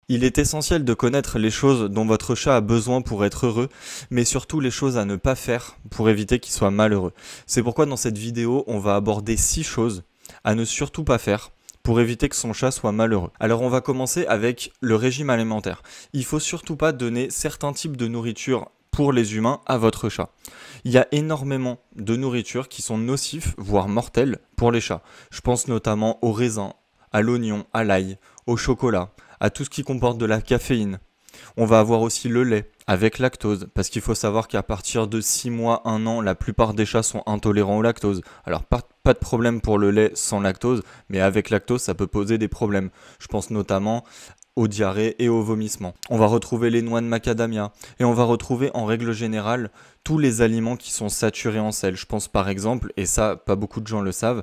Il est essentiel de connaître les choses dont votre chat a besoin pour être heureux, mais surtout les choses à ne pas faire pour éviter qu'il soit malheureux. C'est pourquoi dans cette vidéo, on va aborder 6 choses à ne surtout pas faire pour éviter que son chat soit malheureux. Alors on va commencer avec le régime alimentaire. Il faut surtout pas donner certains types de nourriture pour les humains à votre chat. Il y a énormément de nourriture qui sont nocifs, voire mortels, pour les chats. Je pense notamment au raisin, à l'oignon, à l'ail, au chocolat, à tout ce qui comporte de la caféine. On va avoir aussi le lait avec lactose, parce qu'il faut savoir qu'à partir de 6 mois, 1 an, la plupart des chats sont intolérants au lactose. Alors pas de problème pour le lait sans lactose, mais avec lactose ça peut poser des problèmes. Je pense notamment aux diarrhées et aux vomissements. On va retrouver les noix de macadamia et on va retrouver en règle générale tous les aliments qui sont saturés en sel. Je pense par exemple, et ça pas beaucoup de gens le savent,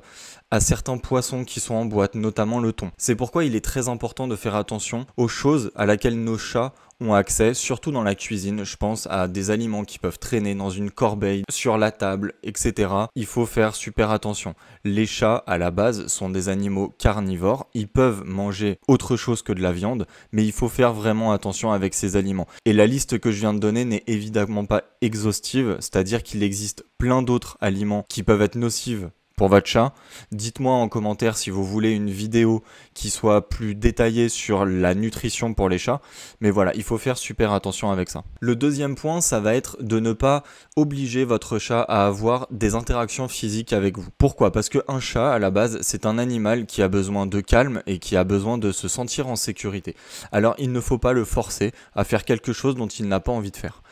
à certains poissons qui sont en boîte, notamment le thon. C'est pourquoi il est très important de faire attention aux choses à laquelle nos chats ont accès, surtout dans la cuisine. Je pense à des aliments qui peuvent traîner dans une corbeille, sur la table, etc. Il faut faire super attention. Les chats, à la base, sont des animaux carnivores. Ils peuvent manger autre chose que de la viande, mais il faut faire vraiment attention avec ces aliments. Et la liste que je viens de donner n'est évidemment pas exhaustive, c'est-à-dire qu'il existe plein d'autres aliments qui peuvent être nocifs pour votre chat. Dites-moi en commentaire si vous voulez une vidéo qui soit plus détaillée sur la nutrition pour les chats. Mais voilà, il faut faire super attention avec ça. Le deuxième point, ça va être de ne pas obliger votre chat à avoir des interactions physiques avec vous. Pourquoi? Parce qu'un chat, à la base, c'est un animal qui a besoin de calme et qui a besoin de se sentir en sécurité. Alors, il ne faut pas le forcer à faire quelque chose dont il n'a pas envie de faire.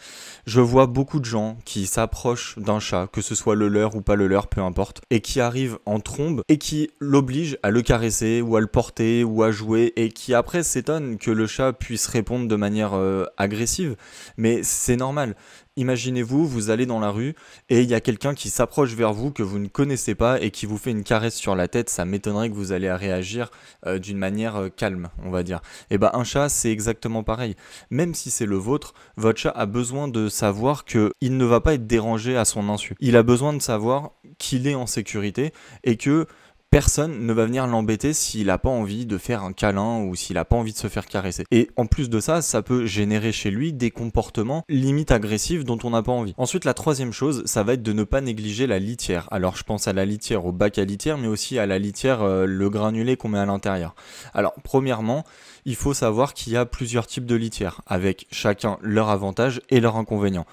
Je vois beaucoup de gens qui s'approchent d'un chat, que ce soit le leur ou pas le leur, peu importe, et qui arrivent en trombe et qui l'obligent à le caresser ou à le porter ou à jouer et qui après s'étonnent que le chat puisse répondre de manière agressive. Mais c'est normal. Imaginez-vous, vous allez dans la rue et il y a quelqu'un qui s'approche vers vous que vous ne connaissez pas et qui vous fait une caresse sur la tête. Ça m'étonnerait que vous allez réagir d'une manière calme, on va dire. Et ben un chat, c'est exactement pareil. Même si c'est le vôtre, votre chat a besoin de savoir qu'il ne va pas être dérangé à son insu. Il a besoin de savoir qu'il est en sécurité et que personne ne va venir l'embêter s'il n'a pas envie de faire un câlin ou s'il n'a pas envie de se faire caresser. Et en plus de ça, ça peut générer chez lui des comportements limite agressifs dont on n'a pas envie. Ensuite, la troisième chose, ça va être de ne pas négliger la litière. Alors je pense à la litière, au bac à litière, mais aussi à la litière, le granulé qu'on met à l'intérieur. Alors premièrement, il faut savoir qu'il y a plusieurs types de litière, avec chacun leur avantage et leur inconvénient.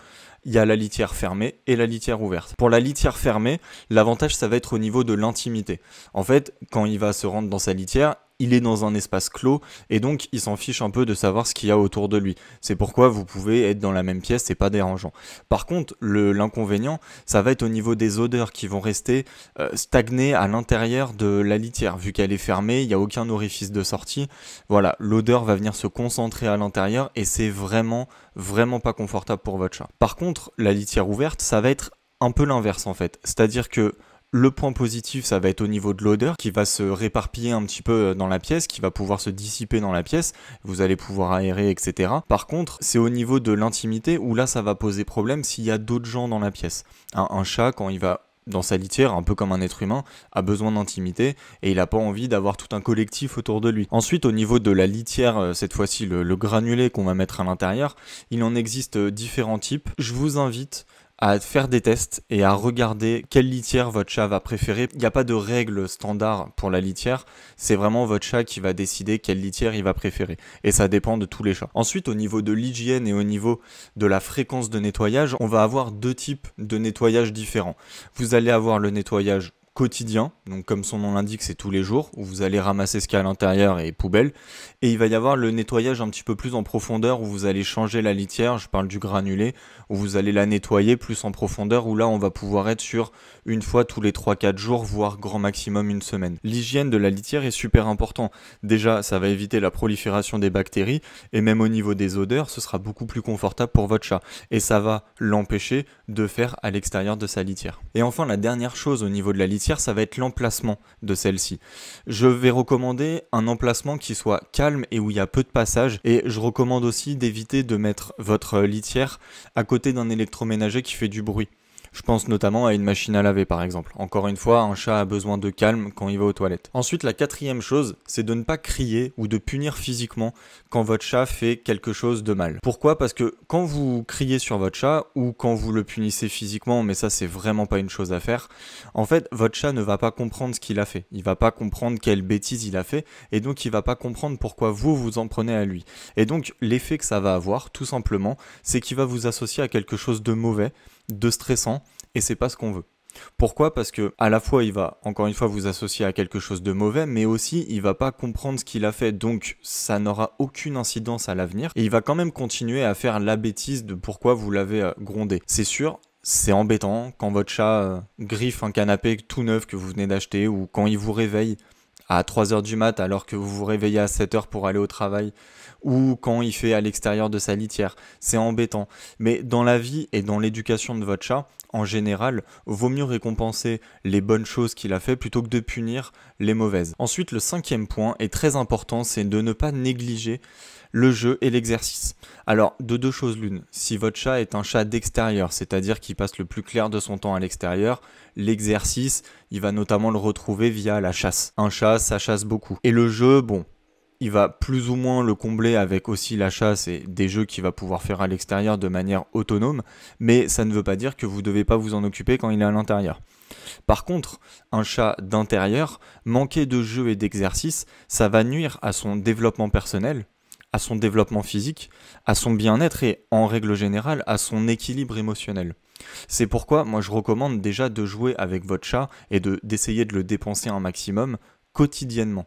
Il y a la litière fermée et la litière ouverte. Pour la litière fermée, l'avantage ça va être au niveau de l'intimité. En fait, quand il va se rendre dans sa litière, il est dans un espace clos et donc il s'en fiche un peu de savoir ce qu'il y a autour de lui. C'est pourquoi vous pouvez être dans la même pièce, c'est pas dérangeant. Par contre, l'inconvénient, ça va être au niveau des odeurs qui vont rester stagnées à l'intérieur de la litière. Vu qu'elle est fermée, il n'y a aucun orifice de sortie. Voilà, l'odeur va venir se concentrer à l'intérieur et c'est vraiment pas confortable pour votre chat. Par contre, la litière ouverte, ça va être un peu l'inverse en fait. C'est-à-dire que le point positif, ça va être au niveau de l'odeur qui va se réparpiller un petit peu dans la pièce, qui va pouvoir se dissiper dans la pièce, vous allez pouvoir aérer, etc. Par contre, c'est au niveau de l'intimité où là, ça va poser problème s'il y a d'autres gens dans la pièce. Un chat, quand il va dans sa litière, un peu comme un être humain, a besoin d'intimité et il n'a pas envie d'avoir tout un collectif autour de lui. Ensuite, au niveau de la litière, cette fois-ci le granulé qu'on va mettre à l'intérieur, il en existe différents types. Je vous invite à faire des tests et à regarder quelle litière votre chat va préférer. Il n'y a pas de règle standard pour la litière, c'est vraiment votre chat qui va décider quelle litière il va préférer. Et ça dépend de tous les chats. Ensuite, au niveau de l'hygiène et au niveau de la fréquence de nettoyage, on va avoir deux types de nettoyage différents. Vous allez avoir le nettoyage quotidien, donc comme son nom l'indique, c'est tous les jours, où vous allez ramasser ce qu'il y a à l'intérieur et poubelle. Et il va y avoir le nettoyage un petit peu plus en profondeur, où vous allez changer la litière, je parle du granulé, où vous allez la nettoyer plus en profondeur, où là on va pouvoir être sur une fois tous les 3-4 jours, voire grand maximum une semaine. L'hygiène de la litière est super important. Déjà, ça va éviter la prolifération des bactéries, et même au niveau des odeurs, ce sera beaucoup plus confortable pour votre chat. Et ça va l'empêcher de faire à l'extérieur de sa litière. Et enfin, la dernière chose au niveau de la litière, ça va être l'emplacement de celle-ci. Je vais recommander un emplacement qui soit calme et où il y a peu de passage, et je recommande aussi d'éviter de mettre votre litière à côté d'un électroménager qui fait du bruit. Je pense notamment à une machine à laver par exemple. Encore une fois, un chat a besoin de calme quand il va aux toilettes. Ensuite, la quatrième chose, c'est de ne pas crier ou de punir physiquement quand votre chat fait quelque chose de mal. Pourquoi? Parce que quand vous criez sur votre chat ou quand vous le punissez physiquement, mais ça c'est vraiment pas une chose à faire, en fait, votre chat ne va pas comprendre ce qu'il a fait. Il va pas comprendre quelle bêtise il a fait et donc il va pas comprendre pourquoi vous vous en prenez à lui. Et donc l'effet que ça va avoir, tout simplement, c'est qu'il va vous associer à quelque chose de mauvais, de stressant, et c'est pas ce qu'on veut. Pourquoi? Parce que à la fois il va encore une fois vous associer à quelque chose de mauvais, mais aussi il va pas comprendre ce qu'il a fait, donc ça n'aura aucune incidence à l'avenir, et il va quand même continuer à faire la bêtise de pourquoi vous l'avez grondé. C'est sûr, c'est embêtant quand votre chat griffe un canapé tout neuf que vous venez d'acheter, ou quand il vous réveille à 3 heures du mat alors que vous vous réveillez à 7 heures pour aller au travail, ou quand il fait à l'extérieur de sa litière. C'est embêtant. Mais dans la vie et dans l'éducation de votre chat, en général, vaut mieux récompenser les bonnes choses qu'il a fait plutôt que de punir les mauvaises. Ensuite, le cinquième point est très important, c'est de ne pas négliger le jeu et l'exercice. Alors, de deux choses l'une. Si votre chat est un chat d'extérieur, c'est-à-dire qu'il passe le plus clair de son temps à l'extérieur, l'exercice, il va notamment le retrouver via la chasse. Un chat, ça chasse beaucoup. Et le jeu, bon, il va plus ou moins le combler avec aussi la chasse et des jeux qu'il va pouvoir faire à l'extérieur de manière autonome, mais ça ne veut pas dire que vous ne devez pas vous en occuper quand il est à l'intérieur. Par contre, un chat d'intérieur, manquer de jeu et d'exercice, ça va nuire à son développement personnel, à son développement physique, à son bien-être et, en règle générale, à son équilibre émotionnel. C'est pourquoi moi je recommande déjà de jouer avec votre chat et d'essayer de le dépenser un maximum quotidiennement.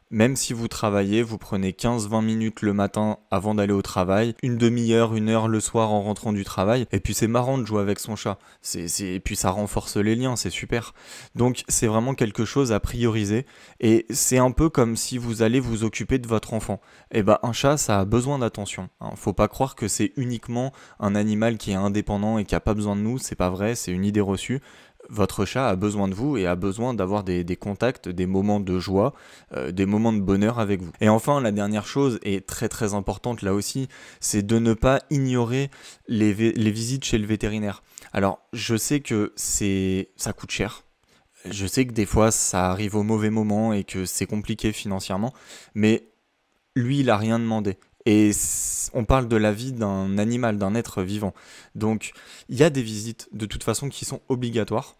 Même si vous travaillez, vous prenez 15-20 minutes le matin avant d'aller au travail, une demi-heure, une heure le soir en rentrant du travail, et puis c'est marrant de jouer avec son chat. Et puis ça renforce les liens, c'est super. Donc c'est vraiment quelque chose à prioriser, et c'est un peu comme si vous allez vous occuper de votre enfant. Et ben un chat, ça a besoin d'attention. Faut pas croire que c'est uniquement un animal qui est indépendant et qui a pas besoin de nous, c'est pas vrai, c'est une idée reçue. Votre chat a besoin de vous et a besoin d'avoir des contacts, des moments de joie, des moments de bonheur avec vous. Et enfin, la dernière chose, est très très importante là aussi, c'est de ne pas ignorer les visites chez le vétérinaire. Alors, je sais que ça coûte cher. Je sais que des fois, ça arrive au mauvais moment et que c'est compliqué financièrement, mais lui, il a rien demandé. Et on parle de la vie d'un animal, d'un être vivant. Donc, il y a des visites de toute façon qui sont obligatoires.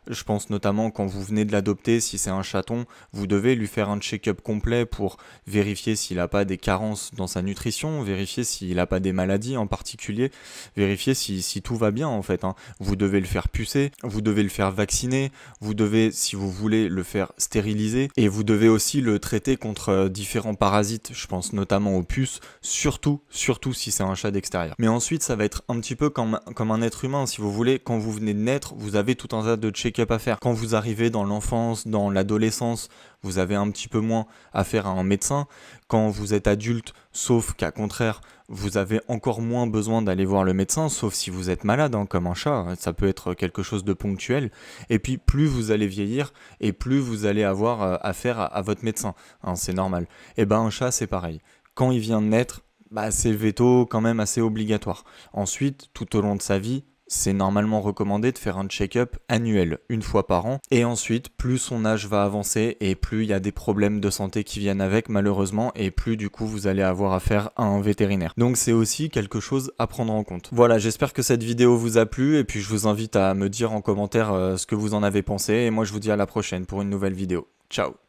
Je pense notamment quand vous venez de l'adopter, si c'est un chaton, vous devez lui faire un check-up complet pour vérifier s'il n'a pas des carences dans sa nutrition, vérifier s'il n'a pas des maladies en particulier, vérifier si tout va bien en fait. Vous devez le faire pucer, vous devez le faire vacciner, vous devez, si vous voulez, le faire stériliser, et vous devez aussi le traiter contre différents parasites, je pense notamment aux puces, surtout si c'est un chat d'extérieur. Mais ensuite, ça va être un petit peu comme un être humain, si vous voulez. Quand vous venez de naître, vous avez tout un tas de check-up à faire. Quand vous arrivez dans l'enfance, dans l'adolescence, vous avez un petit peu moins à faire à un médecin. Quand vous êtes adulte, sauf qu'à contraire, vous avez encore moins besoin d'aller voir le médecin, sauf si vous êtes malade, comme un chat, ça peut être quelque chose de ponctuel. Et puis plus vous allez vieillir, et plus vous allez avoir affaire à votre médecin, c'est normal. Et ben un chat c'est pareil. Quand il vient de naître, c'est le veto quand même assez obligatoire. Ensuite, tout au long de sa vie, c'est normalement recommandé de faire un check-up annuel, une fois par an. Et ensuite, plus son âge va avancer et plus il y a des problèmes de santé qui viennent avec, malheureusement, et plus du coup vous allez avoir affaire à un vétérinaire. Donc c'est aussi quelque chose à prendre en compte. Voilà, j'espère que cette vidéo vous a plu et puis je vous invite à me dire en commentaire ce que vous en avez pensé. Et moi je vous dis à la prochaine pour une nouvelle vidéo. Ciao!